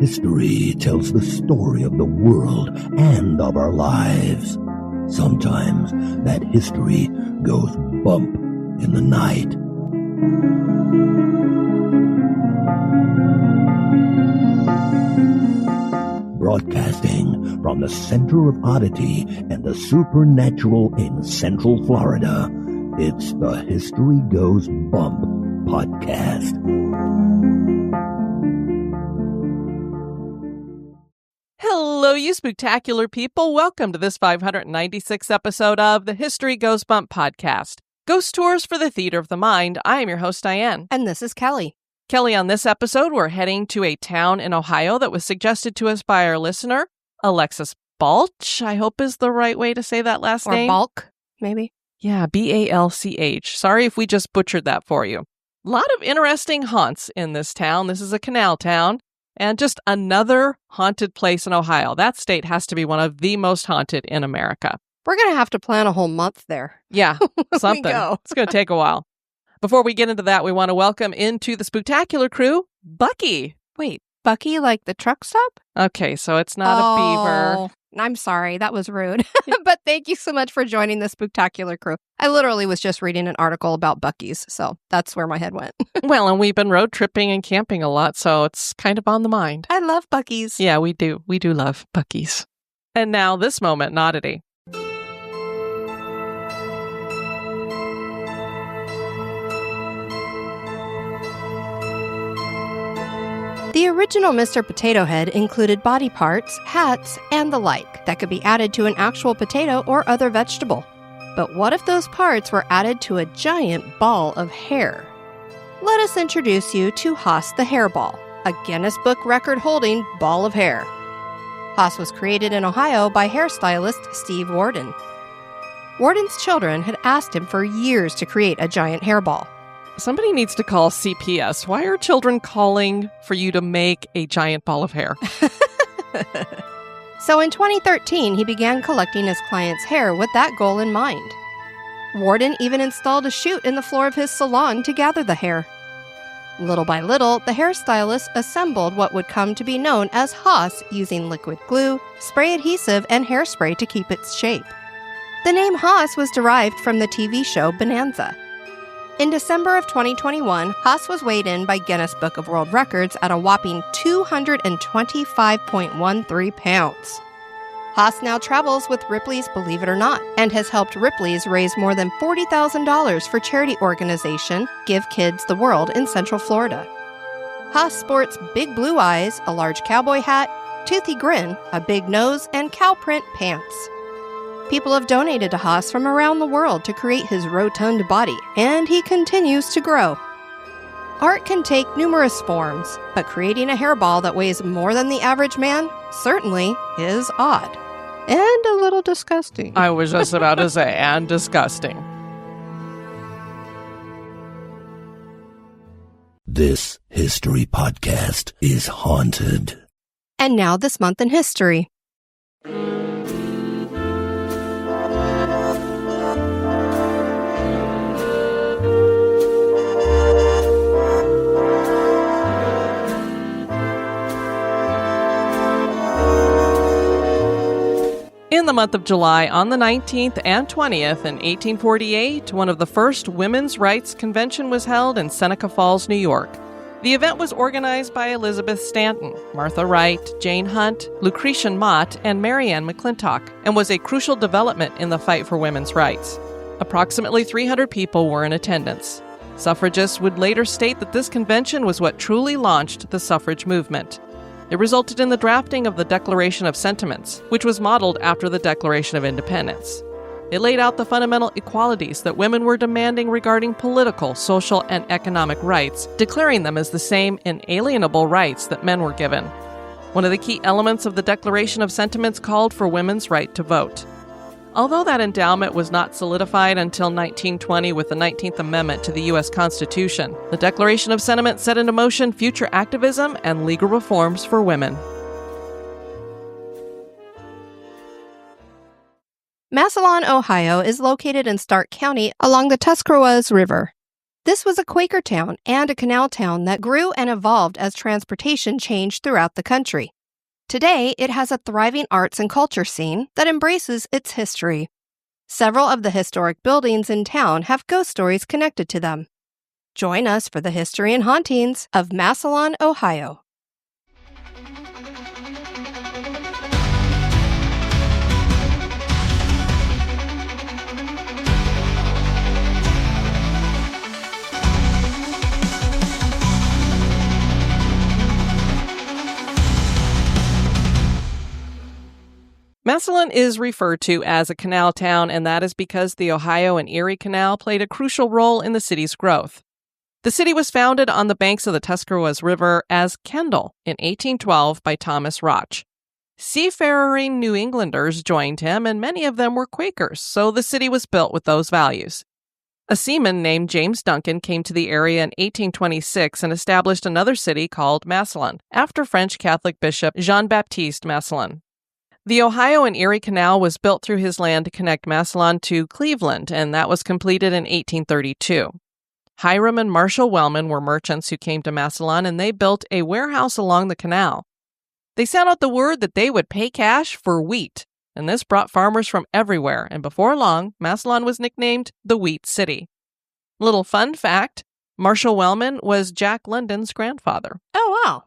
History tells the story of the world and of our lives. Sometimes that history goes bump in the night. Broadcasting from the center of oddity and the supernatural in Central Florida, it's the History Goes Bump podcast. Hello, you spooktacular people. Welcome to this 596th episode of the History Goes Bump podcast. Ghost Tours for the Theater of the Mind. I am your host, Diane. And this is Kelly. Kelly, on this episode, we're heading to a town in Ohio that was suggested to us by our listener, Alexis Balch, I hope is the right way to say that last name. Or Balk, maybe. Yeah, B-A-L-C-H. Sorry if we just butchered that for you. A lot of interesting haunts in this town. This is a canal town, and just another haunted place in Ohio. That state has to be one of the most haunted in America. We're going to have to plan a whole month there. Yeah, something. It's going to take a while. Before we get into that, we want to welcome into the spooktacular crew, Bucky. Wait, Bucky like the truck stop? Okay, so it's not a beaver. I'm sorry, that was rude. But thank you so much for joining the spooktacular crew. I literally was just reading an article about Bucky's, so that's where my head went. Well, and we've been road tripping and camping a lot, so it's kind of on the mind. I love Bucky's. Yeah, we do. We do love Bucky's. And now this moment in oddity. The original Mr. Potato Head included body parts, hats, and the like that could be added to an actual potato or other vegetable. But what if those parts were added to a giant ball of hair? Let us introduce you to Haas the Hairball, a Guinness Book record-holding ball of hair. Haas was created in Ohio by hairstylist Steve Warden. Warden's children had asked him for years to create a giant hairball. Somebody needs to call CPS. Why are children calling for you to make a giant ball of hair? So in 2013, he began collecting his clients' hair with that goal in mind. Warden even installed a chute in the floor of his salon to gather the hair. Little by little, the hairstylist assembled what would come to be known as Haas using liquid glue, spray adhesive, and hairspray to keep its shape. The name Haas was derived from the TV show Bonanza. In December of 2021, Haas was weighed in by Guinness Book of World Records at a whopping 225.13 pounds. Haas now travels with Ripley's Believe It or Not and has helped Ripley's raise more than $40,000 for charity organization Give Kids the World in Central Florida. Haas sports big blue eyes, a large cowboy hat, toothy grin, a big nose, and cow print pants. People have donated to Haas from around the world to create his rotund body, and he continues to grow. Art can take numerous forms, but creating a hairball that weighs more than the average man certainly is odd. And a little disgusting. I was just about to say, and disgusting. This history podcast is haunted. And now this month in history. In the month of July, on the 19th and 20th in 1848, one of the first women's rights convention was held in Seneca Falls, New York. The event was organized by Elizabeth Stanton, Martha Wright, Jane Hunt, Lucretia Mott, and Marianne McClintock, and was a crucial development in the fight for women's rights. Approximately 300 people were in attendance. Suffragists would later state that this convention was what truly launched the suffrage movement. It resulted in the drafting of the Declaration of Sentiments, which was modeled after the Declaration of Independence. It laid out the fundamental equalities that women were demanding regarding political, social, and economic rights, declaring them as the same inalienable rights that men were given. One of the key elements of the Declaration of Sentiments called for women's right to vote. Although that endowment was not solidified until 1920 with the 19th Amendment to the U.S. Constitution, the Declaration of Sentiments set into motion future activism and legal reforms for women. Massillon, Ohio is located in Stark County along the Tuscarawas River. This was a Quaker town and a canal town that grew and evolved as transportation changed throughout the country. Today, it has a thriving arts and culture scene that embraces its history. Several of the historic buildings in town have ghost stories connected to them. Join us for the history and hauntings of Massillon, Ohio. Massillon is referred to as a canal town, and that is because the Ohio and Erie Canal played a crucial role in the city's growth. The city was founded on the banks of the Tuscarawas River as Kendall in 1812 by Thomas Roch. Seafaring New Englanders joined him, and many of them were Quakers, so the city was built with those values. A seaman named James Duncan came to the area in 1826 and established another city called Massillon, after French Catholic Bishop Jean-Baptiste Massillon. The Ohio and Erie Canal was built through his land to connect Massillon to Cleveland, and that was completed in 1832. Hiram and Marshall Wellman were merchants who came to Massillon, and they built a warehouse along the canal. They sent out the word that they would pay cash for wheat, and this brought farmers from everywhere, and before long, Massillon was nicknamed the Wheat City. Little fun fact, Marshall Wellman was Jack London's grandfather. Oh, wow.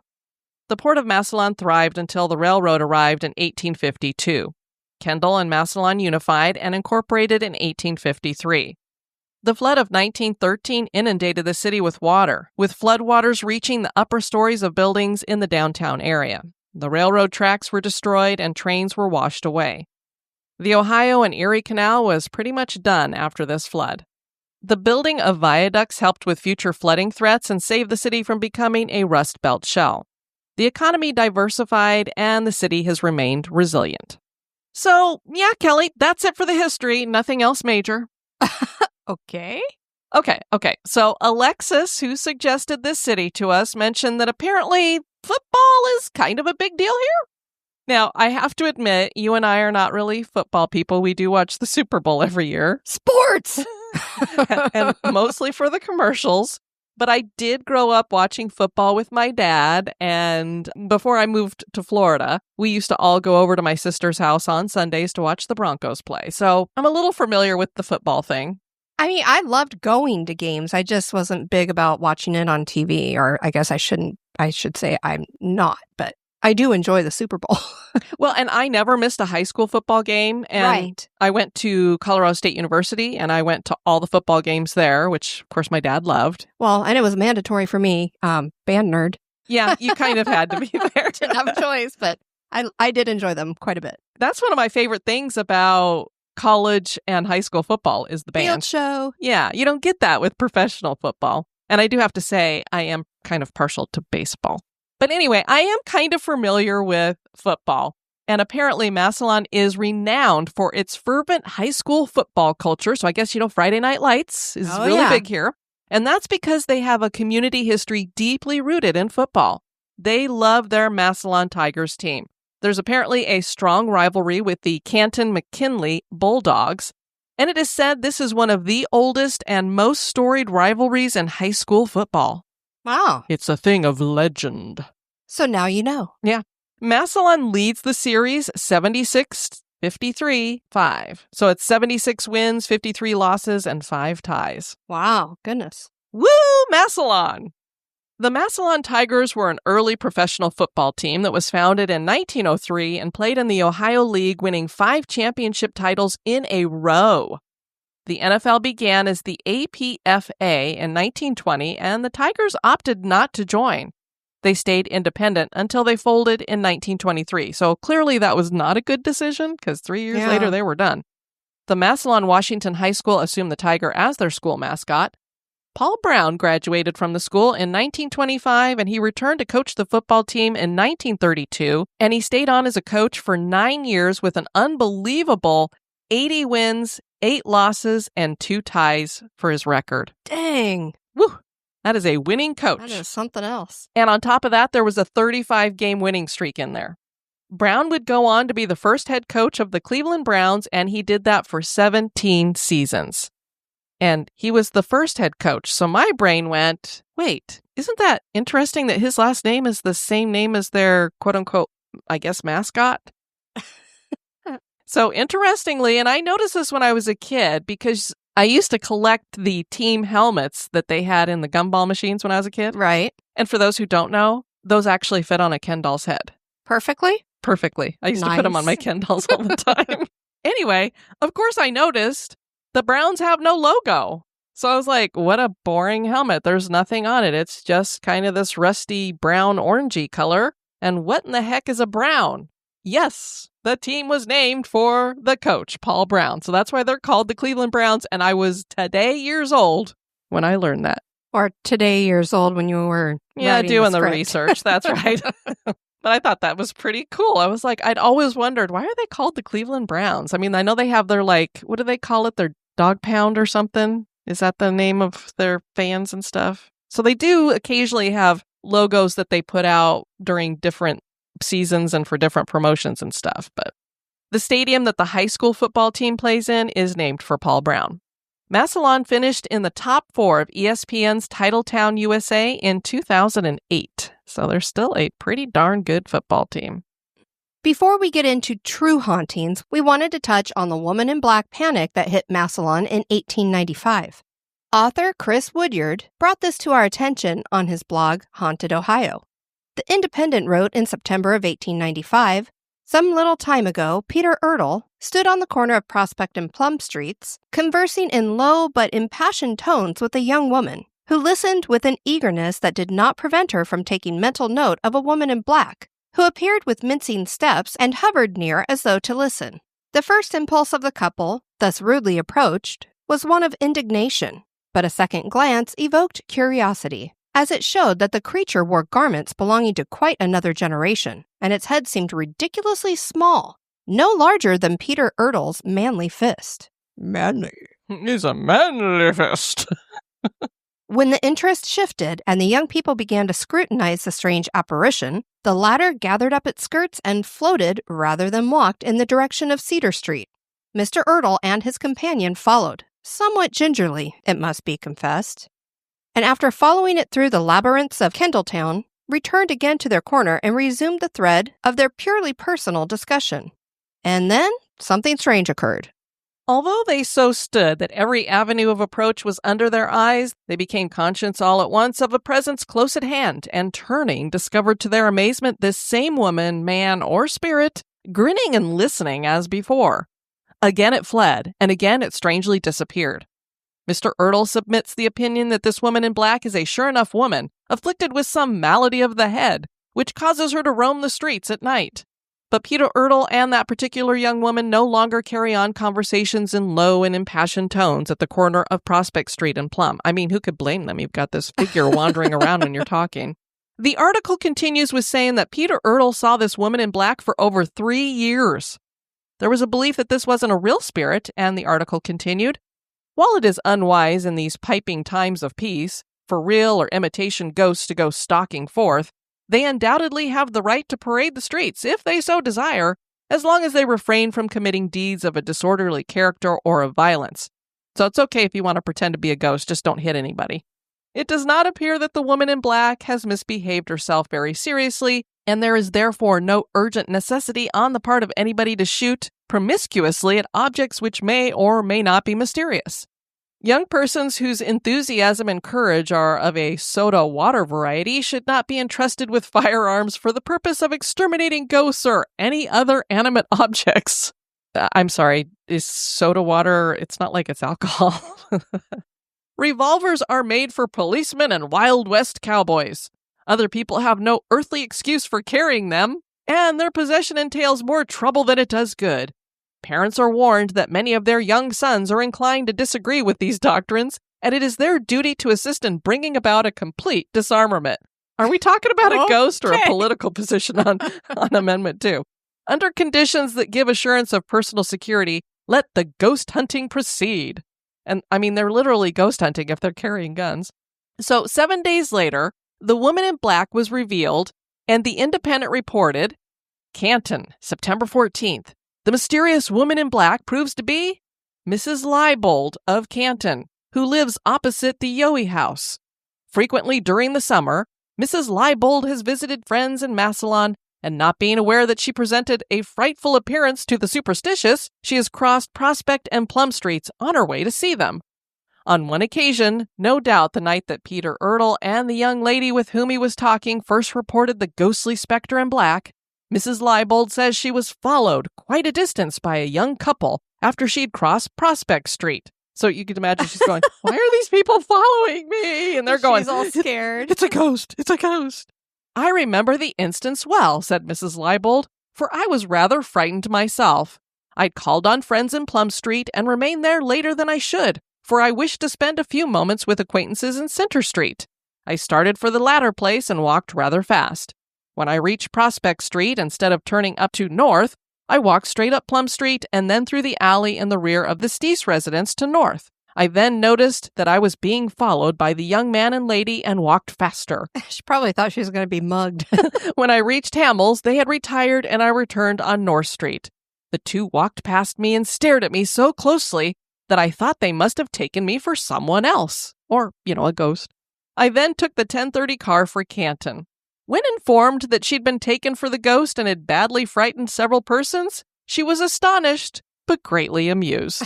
The port of Massillon thrived until the railroad arrived in 1852. Kendall and Massillon unified and incorporated in 1853. The flood of 1913 inundated the city with water, with floodwaters reaching the upper stories of buildings in the downtown area. The railroad tracks were destroyed and trains were washed away. The Ohio and Erie Canal was pretty much done after this flood. The building of viaducts helped with future flooding threats and saved the city from becoming a Rust Belt shell. The economy diversified, and the city has remained resilient. So, yeah, Kelly, that's it for the history. Nothing else major. Okay. Okay. So Alexis, who suggested this city to us, mentioned that apparently football is kind of a big deal here. Now, I have to admit, you and I are not really football people. We do watch the Super Bowl every year. Sports! And mostly for the commercials. But I did grow up watching football with my dad, and before I moved to Florida, we used to all go over to my sister's house on Sundays to watch the Broncos play. So I'm a little familiar with the football thing. I mean, I loved going to games. I just wasn't big about watching it on TV, or I guess I should say I'm not, but I do enjoy the Super Bowl. Well, and I never missed a high school football game. And Right. I went to Colorado State University, and I went to all the football games there, which, of course, my dad loved. Well, and it was mandatory for me, band nerd. Yeah, you kind of had to be there. Didn't have a choice, but I did enjoy them quite a bit. That's one of my favorite things about college and high school football is the band. Field show. Yeah, you don't get that with professional football. And I do have to say, I am kind of partial to baseball. But anyway, I am kind of familiar with football. And apparently Massillon is renowned for its fervent high school football culture. So I guess, Friday Night Lights is really big here. And that's because they have a community history deeply rooted in football. They love their Massillon Tigers team. There's apparently a strong rivalry with the Canton-McKinley Bulldogs. And it is said this is one of the oldest and most storied rivalries in high school football. Wow. It's a thing of legend. So now you know. Yeah. Massillon leads the series 76-53-5. So it's 76 wins, 53 losses, and 5 ties. Wow. Goodness. Woo, Massillon! The Massillon Tigers were an early professional football team that was founded in 1903 and played in the Ohio League, winning 5 championship titles in a row. The NFL began as the APFA in 1920, and the Tigers opted not to join. They stayed independent until they folded in 1923. So clearly that was not a good decision, because 3 years later they were done. The Massillon Washington High School assumed the tiger as their school mascot. Paul Brown graduated from the school in 1925, and he returned to coach the football team in 1932, and he stayed on as a coach for 9 years with an unbelievable 80 wins, 8 losses, and 2 ties for his record. Dang. Woo! That is a winning coach. That is something else. And on top of that, there was a 35-game winning streak in there. Brown would go on to be the first head coach of the Cleveland Browns, and he did that for 17 seasons. And he was the first head coach. So my brain went, wait, isn't that interesting that his last name is the same name as their quote unquote, I guess, mascot? So interestingly, and I noticed this when I was a kid because I used to collect the team helmets that they had in the gumball machines when I was a kid. Right. And for those who don't know, those actually fit on a Ken doll's head. Perfectly? Perfectly. I used to put them on my Ken dolls all the time. Anyway, of course I noticed the Browns have no logo. So I was like, what a boring helmet. There's nothing on it. It's just kind of this rusty brown orangey color. And what in the heck is a brown? Yes, the team was named for the coach, Paul Brown. So that's why they're called the Cleveland Browns. And I was today years old when I learned that. Or today years old when you were doing the research. That's right. But I thought that was pretty cool. I was like, I'd always wondered, why are they called the Cleveland Browns? I mean, I know they have their, like, what do they call it? Their dog pound or something? Is that the name of their fans and stuff? So they do occasionally have logos that they put out during different seasons and for different promotions and stuff. But the stadium that the high school football team plays in is named for Paul Brown. Massillon finished in the top 4 of ESPN's Titletown USA in 2008. So they're still a pretty darn good football team. Before we get into true hauntings, we wanted to touch on the woman in black panic that hit Massillon in 1895. Author Chris Woodyard brought this to our attention on his blog, Haunted Ohio. The Independent wrote in September of 1895, "Some little time ago, Peter Ertl stood on the corner of Prospect and Plum Streets, conversing in low but impassioned tones with a young woman, who listened with an eagerness that did not prevent her from taking mental note of a woman in black, who appeared with mincing steps and hovered near as though to listen. The first impulse of the couple, thus rudely approached, was one of indignation, but a second glance evoked curiosity, as it showed that the creature wore garments belonging to quite another generation, and its head seemed ridiculously small, no larger than Peter Ertl's manly fist." Manly. He's a manly fist. When the interest shifted and the young people began to scrutinize the strange apparition, the latter gathered up its skirts and floated rather than walked in the direction of Cedar Street. Mr. Ertl and his companion followed, somewhat gingerly, it must be confessed, and after following it through the labyrinths of Kendalltown, returned again to their corner and resumed the thread of their purely personal discussion. And then something strange occurred. Although they so stood that every avenue of approach was under their eyes, they became conscious all at once of a presence close at hand, and turning, discovered to their amazement this same woman, man, or spirit, grinning and listening as before. Again it fled, and again it strangely disappeared. Mr. Ertl submits the opinion that this woman in black is a sure enough woman, afflicted with some malady of the head, which causes her to roam the streets at night. But Peter Ertl and that particular young woman no longer carry on conversations in low and impassioned tones at the corner of Prospect Street and Plum. I mean, who could blame them? You've got this figure wandering around when you're talking. The article continues with saying that Peter Ertl saw this woman in black for over 3 years. There was a belief that this wasn't a real spirit, and the article continued, "While it is unwise in these piping times of peace for real or imitation ghosts to go stalking forth, they undoubtedly have the right to parade the streets, if they so desire, as long as they refrain from committing deeds of a disorderly character or of violence. So it's okay if you want to pretend to be a ghost, just don't hit anybody." It does not appear that the woman in black has misbehaved herself very seriously, and there is therefore no urgent necessity on the part of anybody to shoot promiscuously at objects which may or may not be mysterious. Young persons whose enthusiasm and courage are of a soda water variety should not be entrusted with firearms for the purpose of exterminating ghosts or any other animate objects. I'm sorry, is soda water, it's not like it's alcohol. Revolvers are made for policemen and Wild West cowboys. Other people have no earthly excuse for carrying them, and their possession entails more trouble than it does good. Parents are warned that many of their young sons are inclined to disagree with these doctrines, and it is their duty to assist in bringing about a complete disarmament. Are we talking about a ghost or a political position on Amendment 2? Under conditions that give assurance of personal security, let the ghost hunting proceed. And I mean, they're literally ghost hunting if they're carrying guns. So 7 days later, the woman in black was revealed, and the Independent reported, Canton, September 14th. The mysterious woman in black proves to be Mrs. Leibold of Canton, who lives opposite the Yohe house. Frequently during the summer, Mrs. Leibold has visited friends in Massillon, and not being aware that she presented a frightful appearance to the superstitious, she has crossed Prospect and Plum Streets on her way to see them. On one occasion, no doubt the night that Peter Ertl and the young lady with whom he was talking first reported the ghostly specter in black, Mrs. Leibold says she was followed quite a distance by a young couple after she'd crossed Prospect Street. So you can imagine she's going, why are these people following me? And they're going, she's all scared. It's a ghost. It's a ghost. I remember the instance well, said Mrs. Leibold, for I was rather frightened myself. I'd called on friends in Plum Street and remained there later than I should, for I wished to spend a few moments with acquaintances in Center Street. I started for the latter place and walked rather fast. When I reached Prospect Street, instead of turning up to north, I walked straight up Plum Street and then through the alley in the rear of the Steese residence to north. I then noticed that I was being followed by the young man and lady and walked faster. She probably thought she was going to be mugged. When I reached Hamels, they had retired and I returned on North Street. The two walked past me and stared at me so closely that I thought they must have taken me for someone else, or, a ghost. I then took the 10:30 car for Canton. When informed that she'd been taken for the ghost and had badly frightened several persons, she was astonished, but greatly amused.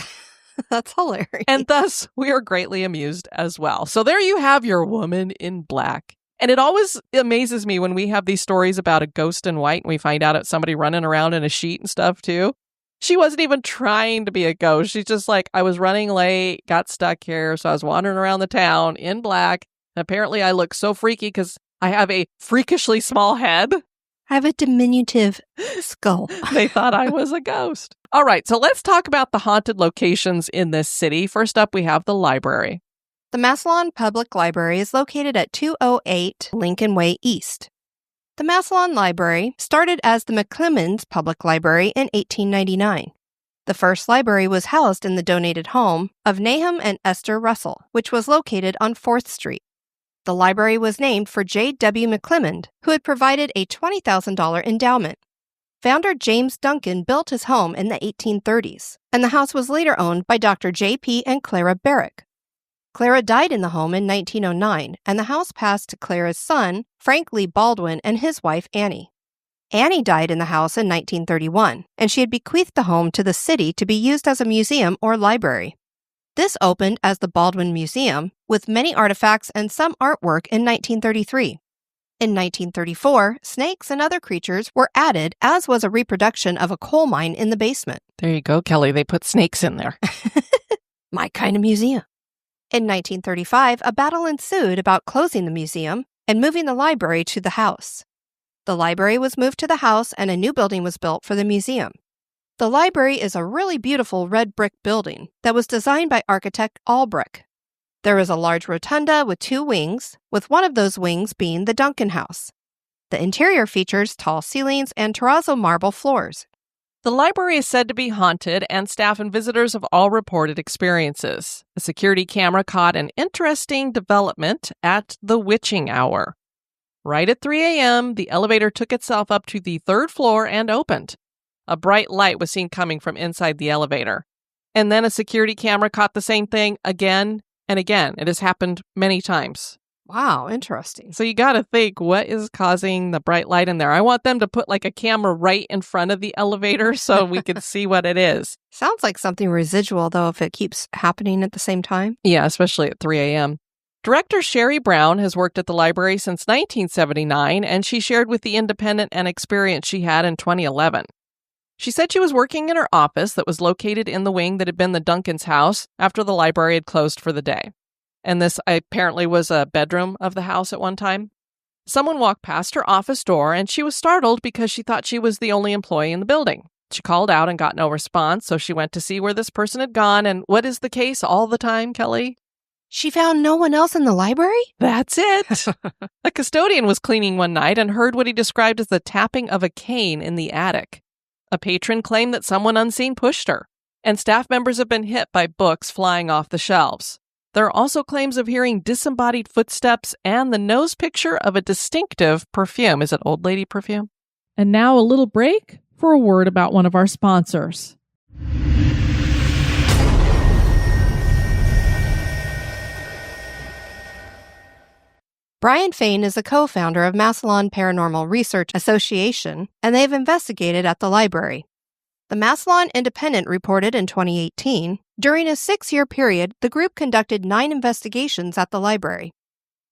That's hilarious. And thus, we are greatly amused as well. So there you have your woman in black. And it always amazes me when we have these stories about a ghost in white and we find out it's somebody running around in a sheet and stuff too. She wasn't even trying to be a ghost. She's just like, I was running late, got stuck here, so I was wandering around the town in black. And apparently I look so freaky because I have a freakishly small head. I have a diminutive skull. They thought I was a ghost. All right, so let's talk about the haunted locations in this city. First up, we have the library. The Massillon Public Library is located at 208 Lincoln Way East. The Massillon Library started as the McClemens Public Library in 1899. The first library was housed in the donated home of Nahum and Esther Russell, which was located on 4th Street. The library was named for J.W. McClemmond, who had provided a $20,000 endowment. Founder James Duncan built his home in the 1830s, and the house was later owned by Dr. J.P. and Clara Barrick. Clara died in the home in 1909, and the house passed to Clara's son, Frank Lee Baldwin, and his wife, Annie. Annie died in the house in 1931, and she had bequeathed the home to the city to be used as a museum or library. This opened as the Baldwin Museum, with many artifacts and some artwork in 1933. In 1934, snakes and other creatures were added, as was a reproduction of a coal mine in the basement. There you go, Kelly. They put snakes in there. My kind of museum. In 1935, a battle ensued about closing the museum and moving the library to the house. The library was moved to the house and a new building was built for the museum. The library is a really beautiful red brick building that was designed by architect Albrecht. There is a large rotunda with 2 wings, with one of those wings being the Duncan House. The interior features tall ceilings and terrazzo marble floors. The library is said to be haunted, and staff and visitors have all reported experiences. A security camera caught an interesting development at the witching hour. Right at 3 a.m., the elevator took itself up to the 3rd floor and opened. A bright light was seen coming from inside the elevator. And then a security camera caught the same thing again and again. It has happened many times. Wow, interesting. So you got to think, what is causing the bright light in there? I want them to put like a camera right in front of the elevator so we can see what it is. Sounds like something residual, though, if it keeps happening at the same time. Yeah, especially at 3 a.m. Director Sherry Brown has worked at the library since 1979, and she shared with The Independent an experience she had in 2011. She said she was working in her office that was located in the wing that had been the Duncan's house after the library had closed for the day. And this apparently was a bedroom of the house at one time. Someone walked past her office door, and she was startled because she thought she was the only employee in the building. She called out and got no response, so she went to see where this person had gone. And what is the case all the time, Kelly? She found no one else in the library? That's it. A custodian was cleaning one night and heard what he described as the tapping of a cane in the attic. A patron claimed that someone unseen pushed her, and staff members have been hit by books flying off the shelves. There are also claims of hearing disembodied footsteps and the nose picture of a distinctive perfume. Is it old lady perfume? And now a little break for a word about one of our sponsors. Brian Fain is a co-founder of Massillon Paranormal Research Association, and they've investigated at the library. The Massillon Independent reported in 2018, during a 6-year period, the group conducted 9 investigations at the library.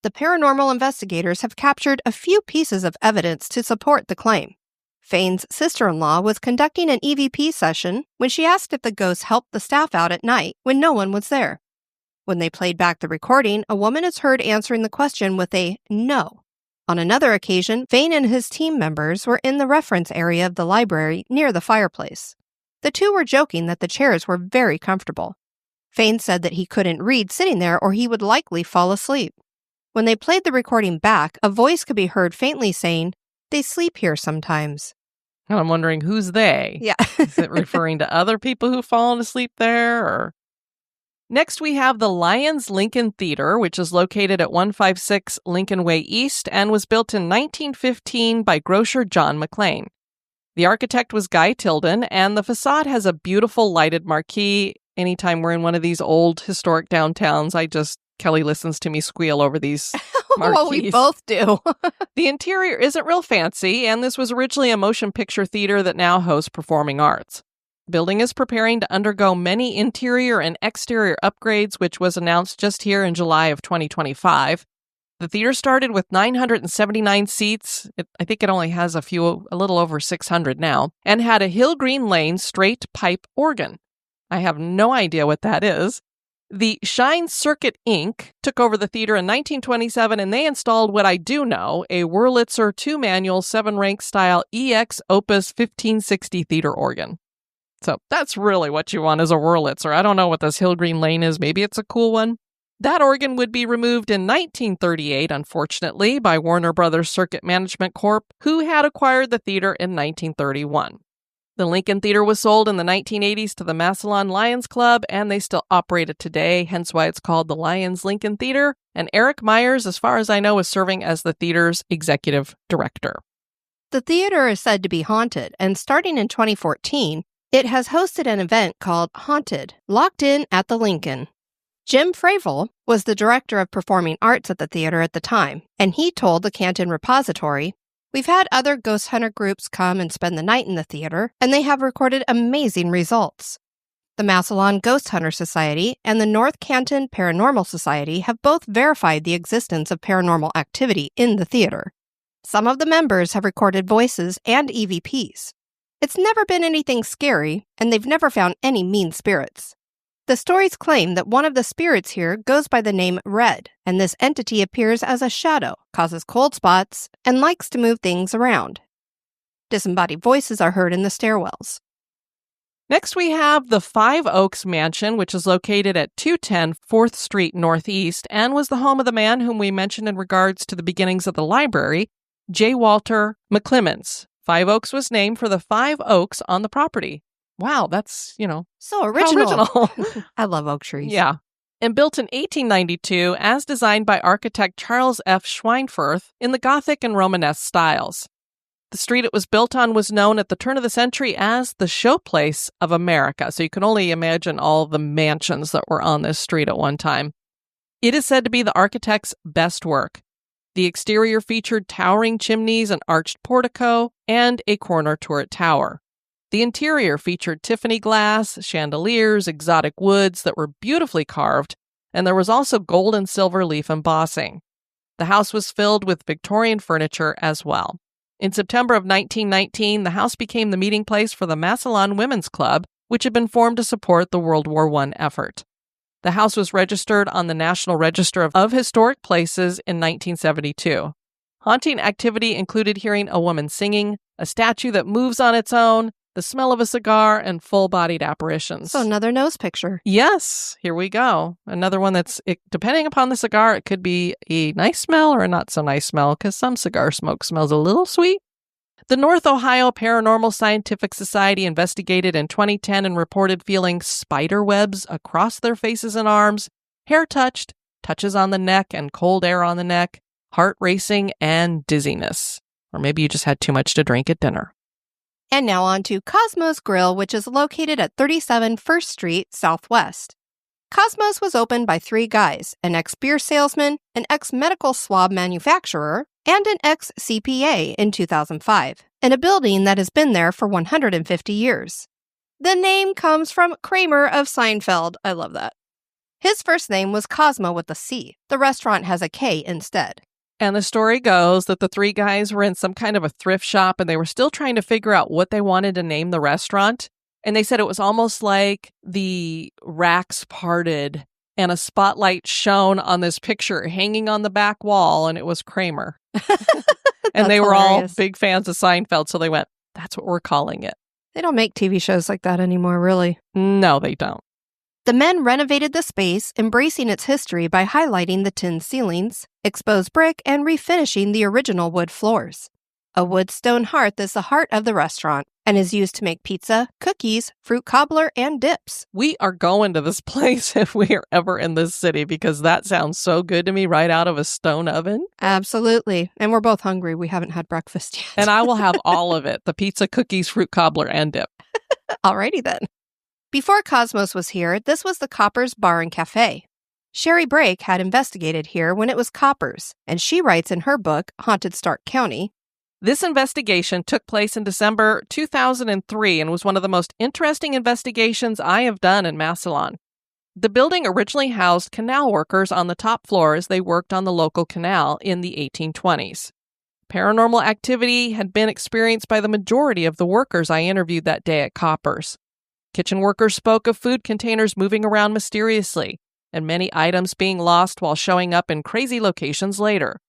The paranormal investigators have captured a few pieces of evidence to support the claim. Fain's sister-in-law was conducting an EVP session when she asked if the ghosts helped the staff out at night when no one was there. When they played back the recording, a woman is heard answering the question with a no. On another occasion, Fain and his team members were in the reference area of the library near the fireplace. The two were joking that the chairs were very comfortable. Fain said that he couldn't read sitting there or he would likely fall asleep. When they played the recording back, a voice could be heard faintly saying, "They sleep here sometimes." And I'm wondering, who's they? Yeah. Is it referring to other people who've fallen asleep there? Or next, we have the Lions Lincoln Theater, which is located at 156 Lincoln Way East and was built in 1915 by grocer John McLean. The architect was Guy Tilden, and the facade has a beautiful lighted marquee. Anytime we're in one of these old historic downtowns, Kelly listens to me squeal over these marquees. Well, we both do. The interior isn't real fancy, and this was originally a motion picture theater that now hosts performing arts. The building is preparing to undergo many interior and exterior upgrades, which was announced just here in July of 2025. The theater started with 979 seats. I think it only has a little over 600 now, and had a Hill Green Lane straight pipe organ. I have no idea what that is. The Shine Circuit Inc. took over the theater in 1927, and they installed what I do know, a Wurlitzer 2-manual 7-rank style EX Opus 1560 theater organ. So that's really what you want is a Wurlitzer. I don't know what this Hill Green Lane is. Maybe it's a cool one. That organ would be removed in 1938, unfortunately, by Warner Brothers Circuit Management Corp., who had acquired the theater in 1931. The Lincoln Theater was sold in the 1980s to the Massillon Lions Club, and they still operate it today, hence why it's called the Lions Lincoln Theater. And Eric Myers, as far as I know, is serving as the theater's executive director. The theater is said to be haunted, and starting in 2014, it has hosted an event called Haunted, Locked In at the Lincoln. Jim Fravel was the director of performing arts at the theater at the time, and he told the Canton Repository, "We've had other ghost hunter groups come and spend the night in the theater, and they have recorded amazing results. The Massillon Ghost Hunter Society and the North Canton Paranormal Society have both verified the existence of paranormal activity in the theater. Some of the members have recorded voices and EVPs. It's never been anything scary, and they've never found any mean spirits. The stories claim that one of the spirits here goes by the name Red, and this entity appears as a shadow, causes cold spots, and likes to move things around. Disembodied voices are heard in the stairwells." Next, we have the Five Oaks Mansion, which is located at 210 4th Street Northeast and was the home of the man whom we mentioned in regards to the beginnings of the library, J. Walter McClemens. Five Oaks was named for the 5 oaks on the property. Wow, that's, So original. how original. I love oak trees. Yeah. And built in 1892 as designed by architect Charles F. Schweinfurth in the Gothic and Romanesque styles. The street it was built on was known at the turn of the century as the Showplace of America, so you can only imagine all the mansions that were on this street at one time. It is said to be the architect's best work. The exterior featured towering chimneys, an arched portico, and a corner turret tower. The interior featured Tiffany glass, chandeliers, exotic woods that were beautifully carved, and there was also gold and silver leaf embossing. The house was filled with Victorian furniture as well. In September of 1919, the house became the meeting place for the Massillon Women's Club, which had been formed to support the World War I effort. The house was registered on the National Register of Historic Places in 1972. Haunting activity included hearing a woman singing, a statue that moves on its own, the smell of a cigar, and full-bodied apparitions. So another nose picture. Yes, here we go. Another one depending upon the cigar, it could be a nice smell or a not-so-nice smell, because some cigar smoke smells a little sweet. The North Ohio Paranormal Scientific Society investigated in 2010 and reported feeling spider webs across their faces and arms, hair touched, touches on the neck and cold air on the neck, heart racing, and dizziness. Or maybe you just had too much to drink at dinner. And now on to Cosmos Grill, which is located at 37 1st Street Southwest. Cosmos was opened by three guys, an ex-beer salesman, an ex-medical swab manufacturer, and an ex-CPA in 2005, in a building that has been there for 150 years. The name comes from Kramer of Seinfeld. I love that. His first name was Cosmo with a C. The restaurant has a K instead. And the story goes that the three guys were in some kind of a thrift shop and they were still trying to figure out what they wanted to name the restaurant. And they said it was almost like the racks parted and a spotlight shone on this picture hanging on the back wall, and it was Kramer. And they were hilarious. all big fans of Seinfeld, so they went, that's what we're calling it. They don't make TV shows like that anymore, really. No, they don't. The men renovated the space, embracing its history by highlighting the tin ceilings, exposed brick, and refinishing the original wood floors. A wood stone hearth is the heart of the restaurant and is used to make pizza, cookies, fruit cobbler, and dips. We are going to this place if we are ever in this city because that sounds so good to me right out of a stone oven. Absolutely. And we're both hungry. We haven't had breakfast yet. And I will have all of it, the pizza, cookies, fruit cobbler, and dip. Alrighty then. Before Cosmos was here, this was the Coppers Bar and Cafe. Sherry Brake had investigated here when it was Coppers, and she writes in her book, Haunted Stark County, This investigation took place in December 2003 and was one of the most interesting investigations I have done in Massillon. The building originally housed canal workers on the top floor as they worked on the local canal in the 1820s. Paranormal activity had been experienced by the majority of the workers I interviewed that day at Coppers. Kitchen workers spoke of food containers moving around mysteriously, and many items being lost while showing up in crazy locations later.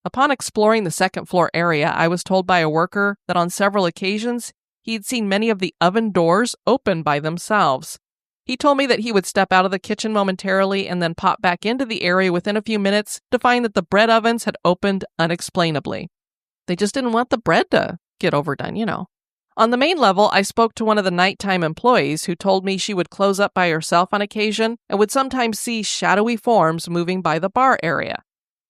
Upon exploring the second floor area, I was told by a worker that on several occasions, he had seen many of the oven doors open by themselves. He told me that he would step out of the kitchen momentarily and then pop back into the area within a few minutes to find that the bread ovens had opened unexplainably. They just didn't want the bread to get overdone, you know. On the main level, I spoke to one of the nighttime employees who told me she would close up by herself on occasion and would sometimes see shadowy forms moving by the bar area.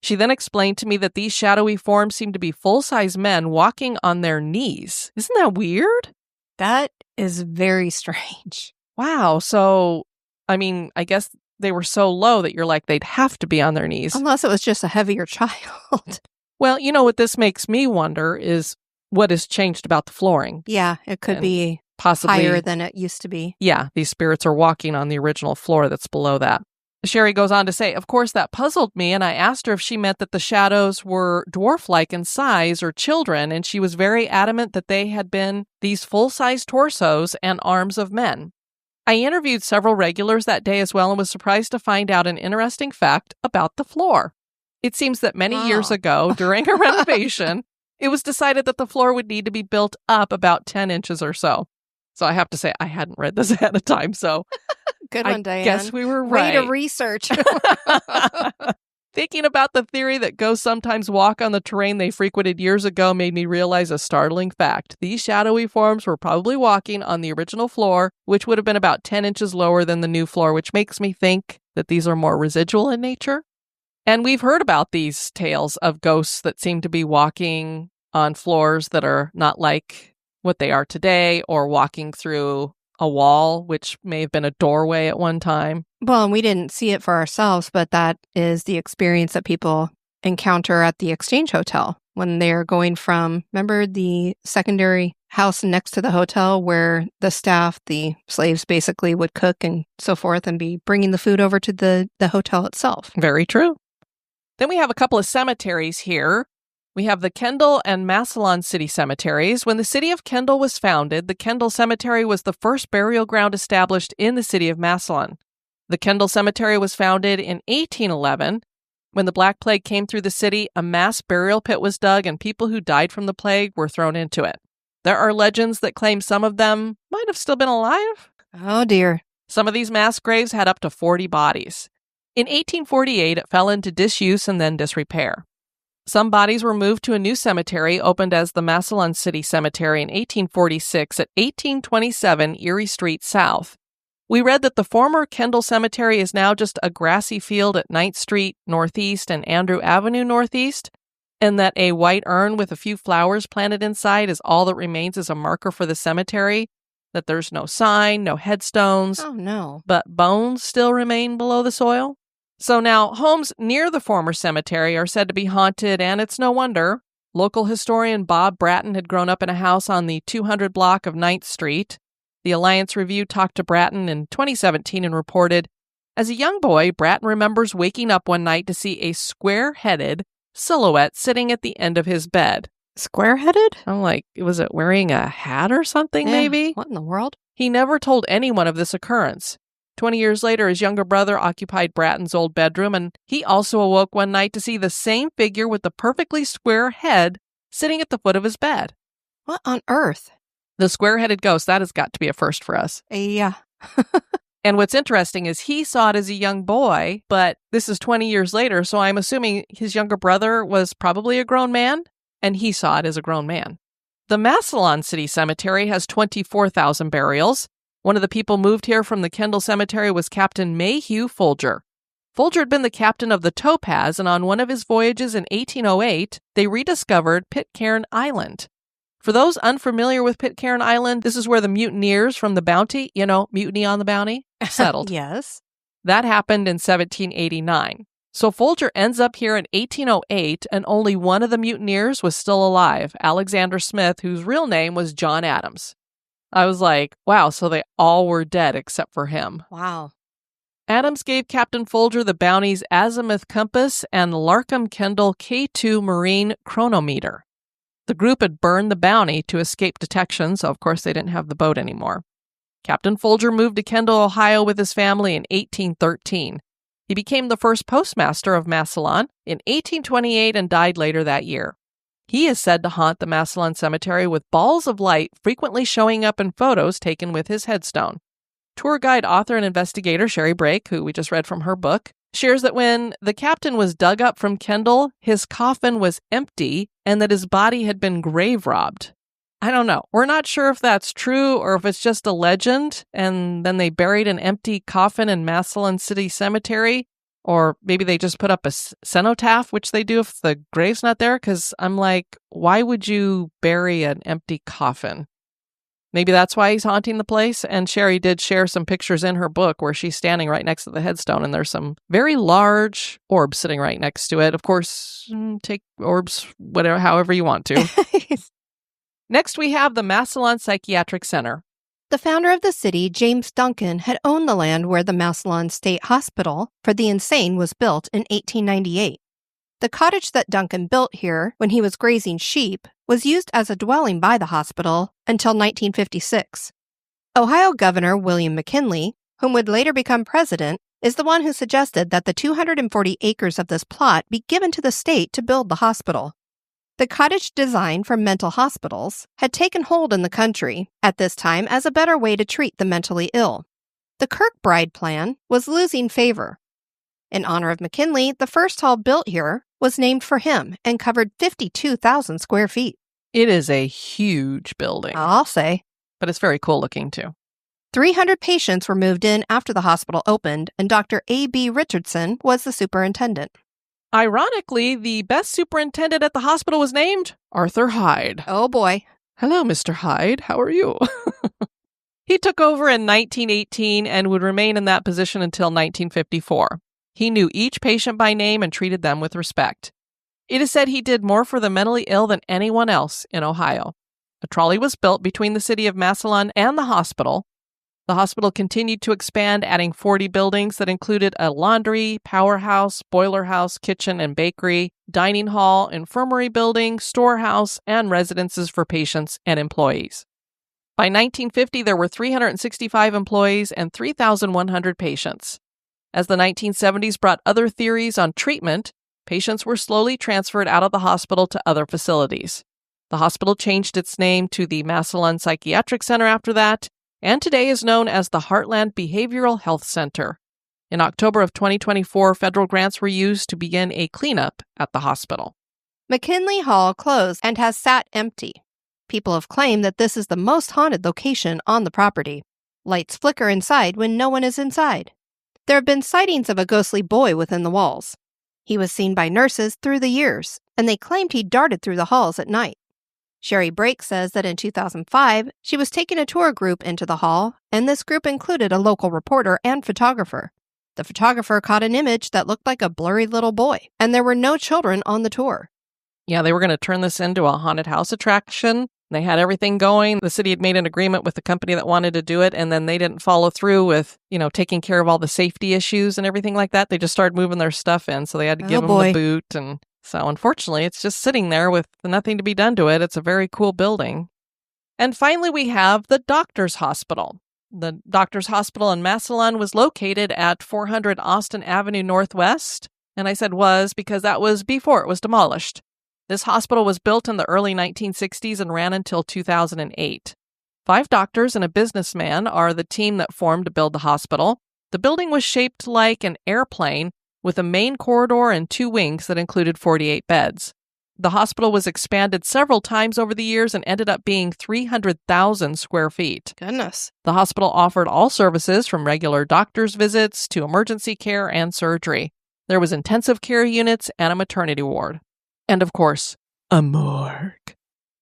She then explained to me that these shadowy forms seemed to be full-size men walking on their knees. Isn't that weird? That is very strange. Wow. So, I mean, I guess they were so low that you're like, they'd have to be on their knees. Unless it was just a heavier child. Well, you know what this makes me wonder is what has changed about the flooring. Yeah, it could And be possibly higher than it used to be. Yeah, these spirits are walking on the original floor that's below that. Sherry goes on to say, of course, that puzzled me, and I asked her if she meant that the shadows were dwarf-like in size or children, and she was very adamant that they had been these full-size torsos and arms of men. I interviewed several regulars that day as well and was surprised to find out an interesting fact about the floor. It seems that many years ago, during a renovation, it was decided that the floor would need to be built up about 10 inches or so. So I have to say, I hadn't read this ahead of time, so Good one, Diane. I guess we were right. Way to research. Thinking about the theory that ghosts sometimes walk on the terrain they frequented years ago made me realize a startling fact. These shadowy forms were probably walking on the original floor, which would have been about 10 inches lower than the new floor, which makes me think that these are more residual in nature. And we've heard about these tales of ghosts that seem to be walking on floors that are not like what they are today, or walking through a wall, which may have been a doorway at one time. Well, and we didn't see it for ourselves, but that is the experience that people encounter at the Exchange Hotel when they're going from, remember the secondary house next to the hotel where the staff, the slaves basically would cook and so forth and be bringing the food over to the hotel itself. Very true. Then we have a couple of cemeteries here. We have the Kendall and Massillon city cemeteries. When the city of Kendall was founded, the Kendall Cemetery was the first burial ground established in the city of Massillon. The Kendall Cemetery was founded in 1811. When the Black Plague came through the city, a mass burial pit was dug and people who died from the plague were thrown into it. There are legends that claim some of them might have still been alive. Oh, dear. Some of these mass graves had up to 40 bodies. In 1848, it fell into disuse and then disrepair. Some bodies were moved to a new cemetery opened as the Massillon City Cemetery in 1846 at 1827 Erie Street South. We read that the former Kendall Cemetery is now just a grassy field at 9th Street Northeast and Andrew Avenue Northeast, and that a white urn with a few flowers planted inside is all that remains as a marker for the cemetery. that there's no sign, no headstones. Oh, no. But bones still remain below the soil. So now, homes near the former cemetery are said to be haunted, and it's no wonder. Local historian Bob Bratton had grown up in a house on the 200 block of 9th Street. The Alliance Review talked to Bratton in 2017 and reported, as a young boy, Bratton remembers waking up one night to see a square-headed silhouette sitting at the end of his bed. Square-headed? I'm like, was it wearing a hat or something, maybe? What in the world? He never told anyone of this occurrence. 20 years later, his younger brother occupied Bratton's old bedroom, and he also awoke one night to see the same figure with the perfectly square head sitting at the foot of his bed. What on earth? The square-headed ghost, that has got to be a first for us. Yeah. And what's interesting is he saw it as a young boy, but this is 20 years later, so I'm assuming his younger brother was probably a grown man, and he saw it as a grown man. The Massillon City Cemetery has 24,000 burials. One of the people moved here from the Kendall Cemetery was Captain Mayhew Folger. Folger had been the captain of the Topaz, and on one of his voyages in 1808, they rediscovered Pitcairn Island. For those unfamiliar with Pitcairn Island, this is where the mutineers from the Bounty, Mutiny on the Bounty, settled. Yes. That happened in 1789. So Folger ends up here in 1808, and only one of the mutineers was still alive, Alexander Smith, whose real name was John Adams. I was like, wow, so they all were dead except for him. Wow. Adams gave Captain Folger the Bounty's azimuth compass and Larkham Kendall K2 marine chronometer. The group had burned the Bounty to escape detection, so of course they didn't have the boat anymore. Captain Folger moved to Kendall, Ohio with his family in 1813. He became the first postmaster of Massillon in 1828 and died later that year. He is said to haunt the Massillon Cemetery with balls of light frequently showing up in photos taken with his headstone. Tour guide, author, and investigator Sherry Brake, who we just read from her book, shares that when the captain was dug up from Kendall, his coffin was empty and that his body had been grave robbed. I don't know. We're not sure if that's true or if it's just a legend and then they buried an empty coffin in Massillon City Cemetery, or maybe they just put up a cenotaph, which they do if the grave's not there, because I'm like, why would you bury an empty coffin? Maybe that's why he's haunting the place. And Sherry did share some pictures in her book where she's standing right next to the headstone, and there's some very large orbs sitting right next to it. Of course, take orbs however you want to. Next, we have the Massillon Psychiatric Center. The founder of the city, James Duncan, had owned the land where the Massillon State Hospital for the Insane was built in 1898. The cottage that Duncan built here when he was grazing sheep was used as a dwelling by the hospital until 1956. Ohio Governor William McKinley, whom would later become president, is the one who suggested that the 240 acres of this plot be given to the state to build the hospital. The cottage design for mental hospitals had taken hold in the country at this time as a better way to treat the mentally ill. The Kirkbride plan was losing favor. In honor of McKinley, the first hall built here was named for him and covered 52,000 square feet. It is a huge building. I'll say. But it's very cool looking, too. 300 patients were moved in after the hospital opened, and Dr. A.B. Richardson was the superintendent. Ironically, the best superintendent at the hospital was named Arthur Hyde. Oh, boy. Hello, Mr. Hyde. How are you? He took over in 1918 and would remain in that position until 1954. He knew each patient by name and treated them with respect. It is said he did more for the mentally ill than anyone else in Ohio. A trolley was built between the city of Massillon and the hospital. The hospital continued to expand, adding 40 buildings that included a laundry, powerhouse, boiler house, kitchen and bakery, dining hall, infirmary building, storehouse, and residences for patients and employees. By 1950, there were 365 employees and 3,100 patients. As the 1970s brought other theories on treatment, patients were slowly transferred out of the hospital to other facilities. The hospital changed its name to the Massillon Psychiatric Center after that, and today is known as the Heartland Behavioral Health Center. In October of 2024, federal grants were used to begin a cleanup at the hospital. McKinley Hall closed and has sat empty. People have claimed that this is the most haunted location on the property. Lights flicker inside when no one is inside. There have been sightings of a ghostly boy within the walls. He was seen by nurses through the years, and they claimed he darted through the halls at night. Sherry Brake says that in 2005, she was taking a tour group into the hall, and this group included a local reporter and photographer. The photographer caught an image that looked like a blurry little boy, and there were no children on the tour. Yeah, they were going to turn this into a haunted house attraction. They had everything going. The city had made an agreement with the company that wanted to do it, and then they didn't follow through with, taking care of all the safety issues and everything like that. They just started moving their stuff in, so they had to give them the boot. And so, unfortunately, it's just sitting there with nothing to be done to it. It's a very cool building. And finally, we have the Doctor's Hospital. The Doctor's Hospital in Massillon was located at 400 Austin Avenue Northwest, and I said was because that was before it was demolished. This hospital was built in the early 1960s and ran until 2008. 5 doctors and a businessman are the team that formed to build the hospital. The building was shaped like an airplane with a main corridor and 2 wings that included 48 beds. The hospital was expanded several times over the years and ended up being 300,000 square feet. Goodness. The hospital offered all services from regular doctor's visits to emergency care and surgery. There was intensive care units and a maternity ward. And of course, a morgue.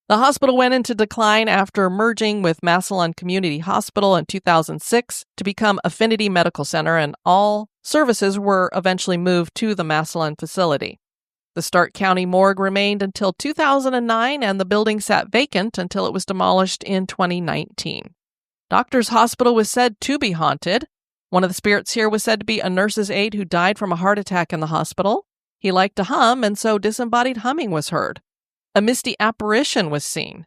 The hospital went into decline after merging with Massillon Community Hospital in 2006 to become Affinity Medical Center, and all services were eventually moved to the Massillon facility. The Stark County morgue remained until 2009, and the building sat vacant until it was demolished in 2019. Doctor's Hospital was said to be haunted. One of the spirits here was said to be a nurse's aide who died from a heart attack in the hospital. He liked to hum, and so disembodied humming was heard. A misty apparition was seen.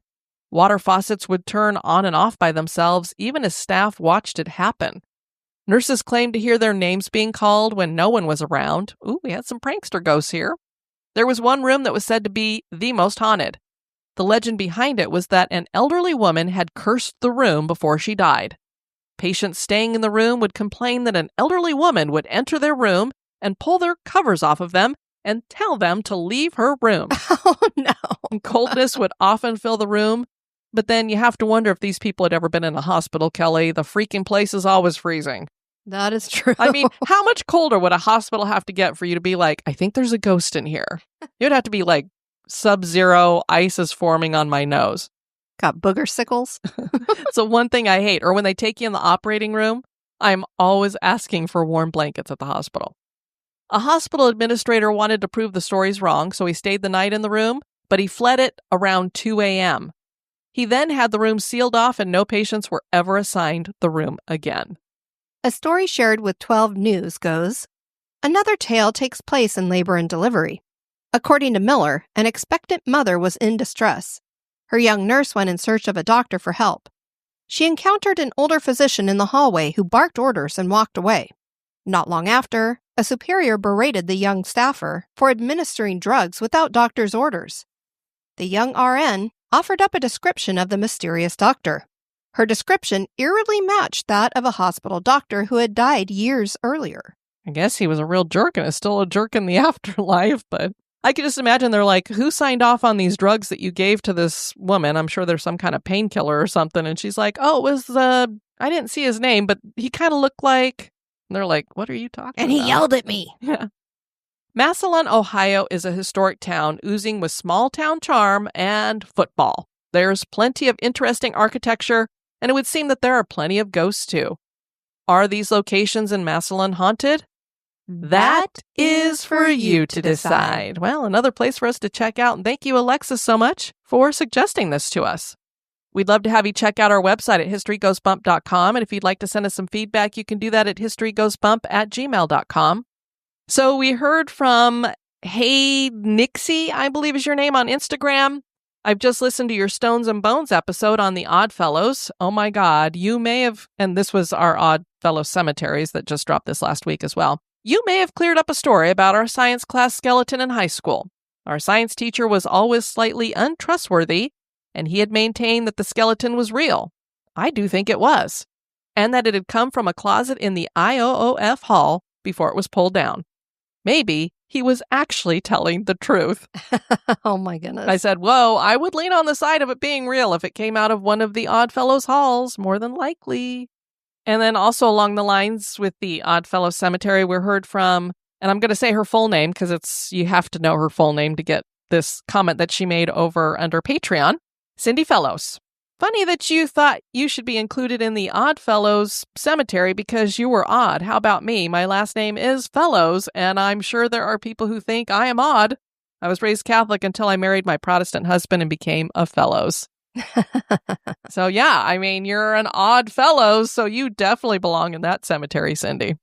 Water faucets would turn on and off by themselves, even as staff watched it happen. Nurses claimed to hear their names being called when no one was around. Ooh, we had some prankster ghosts here. There was one room that was said to be the most haunted. The legend behind it was that an elderly woman had cursed the room before she died. Patients staying in the room would complain that an elderly woman would enter their room and pull their covers off of them and tell them to leave her room. Oh, no. Coldness would often fill the room, but then you have to wonder if these people had ever been in a hospital, Kelly. The freaking place is always freezing. That is true. I mean, how much colder would a hospital have to get for you to be like, I think there's a ghost in here? You'd have to be like, sub-zero, ice is forming on my nose. Got booger sickles. So one thing I hate, or when they take you in the operating room, I'm always asking for warm blankets at the hospital. A hospital administrator wanted to prove the stories wrong, so he stayed the night in the room, but he fled it around 2 a.m. He then had the room sealed off, and no patients were ever assigned the room again. A story shared with 12 News goes, another tale takes place in labor and delivery. According to Miller, an expectant mother was in distress. Her young nurse went in search of a doctor for help. She encountered an older physician in the hallway who barked orders and walked away. Not long after, a superior berated the young staffer for administering drugs without doctor's orders. The young RN offered up a description of the mysterious doctor. Her description eerily matched that of a hospital doctor who had died years earlier. I guess he was a real jerk and is still a jerk in the afterlife, but I could just imagine they're like, who signed off on these drugs that you gave to this woman? I'm sure there's some kind of painkiller or something. And she's like, oh, it was, I didn't see his name, but he kind of looked like, and they're like, what are you talking about? And he yelled at me. Yeah. Massillon, Ohio is a historic town oozing with small town charm and football. There's plenty of interesting architecture, and it would seem that there are plenty of ghosts too. Are these locations in Massillon haunted? That is for you to decide. Well, another place for us to check out, and thank you, Alexis, so much for suggesting this to us. We'd love to have you check out our website at historygoesbump.com, and if you'd like to send us some feedback, you can do that at historygoesbump@gmail.com. So we heard from Hey Nixie, I believe is your name, on Instagram. I've just listened to your Stones and Bones episode on the Oddfellows. Oh my God, you may have, and this was our Oddfellows Cemeteries that just dropped this last week as well. You may have cleared up a story about our science class skeleton in high school. Our science teacher was always slightly untrustworthy, and he had maintained that the skeleton was real. I do think it was, and that it had come from a closet in the IOOF hall before it was pulled down. Maybe he was actually telling the truth. Oh my goodness. I said, whoa, I would lean on the side of it being real if it came out of one of the Oddfellows halls, more than likely. And then also along the lines with the Oddfellows Cemetery, we heard from, and I'm going to say her full name because you have to know her full name to get this comment that she made over under Patreon. Cindy Fellows. Funny that you thought you should be included in the Odd Fellows cemetery because you were odd. How about me? My last name is Fellows, and I'm sure there are people who think I am odd. I was raised Catholic until I married my Protestant husband and became a Fellows. So yeah, I mean, you're an odd Fellows, so you definitely belong in that cemetery, Cindy. I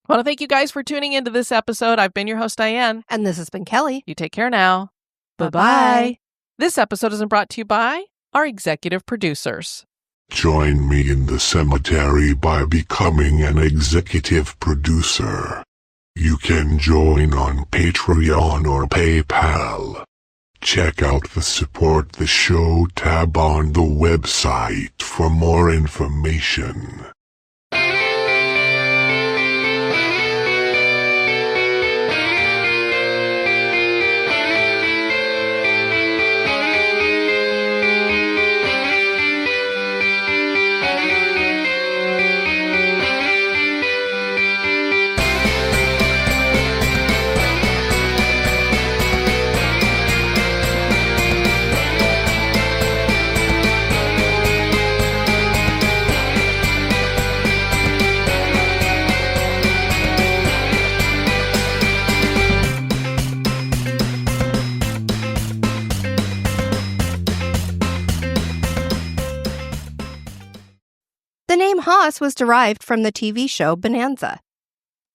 want to thank you guys for tuning into this episode. I've been your host, Diane. And this has been Kelly. You take care now. Bye-bye. This episode isn't brought to you by our executive producers. Join me in the cemetery by becoming an executive producer. You can join on Patreon or PayPal. Check out the Support the Show tab on the website for more information. The name Haas was derived from the TV show Bonanza.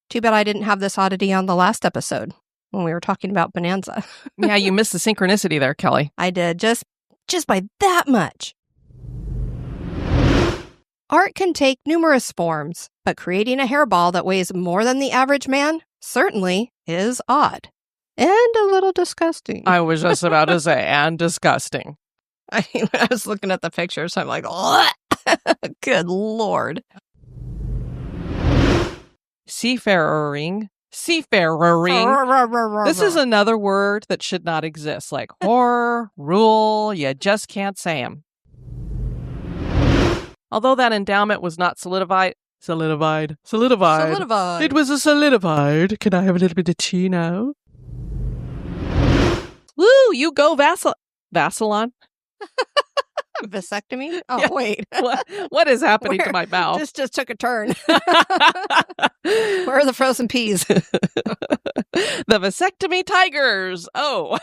Too bad I didn't have this oddity on the last episode when we were talking about Bonanza. Yeah, you missed the synchronicity there, Kelly. I did, just by that much. Art can take numerous forms, but creating a hairball that weighs more than the average man certainly is odd. And a little disgusting. I was just about to say, and disgusting. I mean, when I was looking at the pictures, I'm like, oh, good Lord. Seafarering. This is another word that should not exist, like horror, rule, you just can't say them. Although that endowment was not solidified. It was a solidified. Can I have a little bit of tea now? Woo, you go Massillon. Vasectomy? Oh, Yeah. wait. What is happening to my mouth? This just took a turn. Where are the frozen peas? The vasectomy tigers. Oh.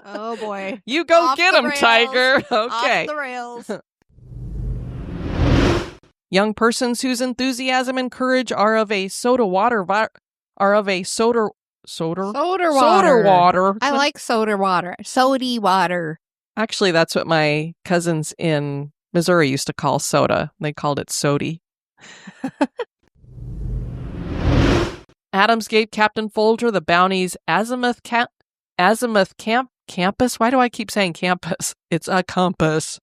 Oh, boy. You go Off get the them, rails. tiger. Okay. Off the rails. Young persons whose enthusiasm and courage are of a soda water. Soda water. I like soda water. Sody water. Actually, that's what my cousins in Missouri used to call soda. They called it sody. Adams gave Captain Folger the bounty's azimuth campus. Why do I keep saying campus? It's a compass.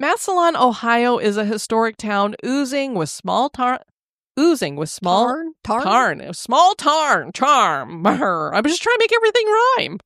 Massillon, Ohio is a historic town oozing with small charm. I was just trying to make everything rhyme.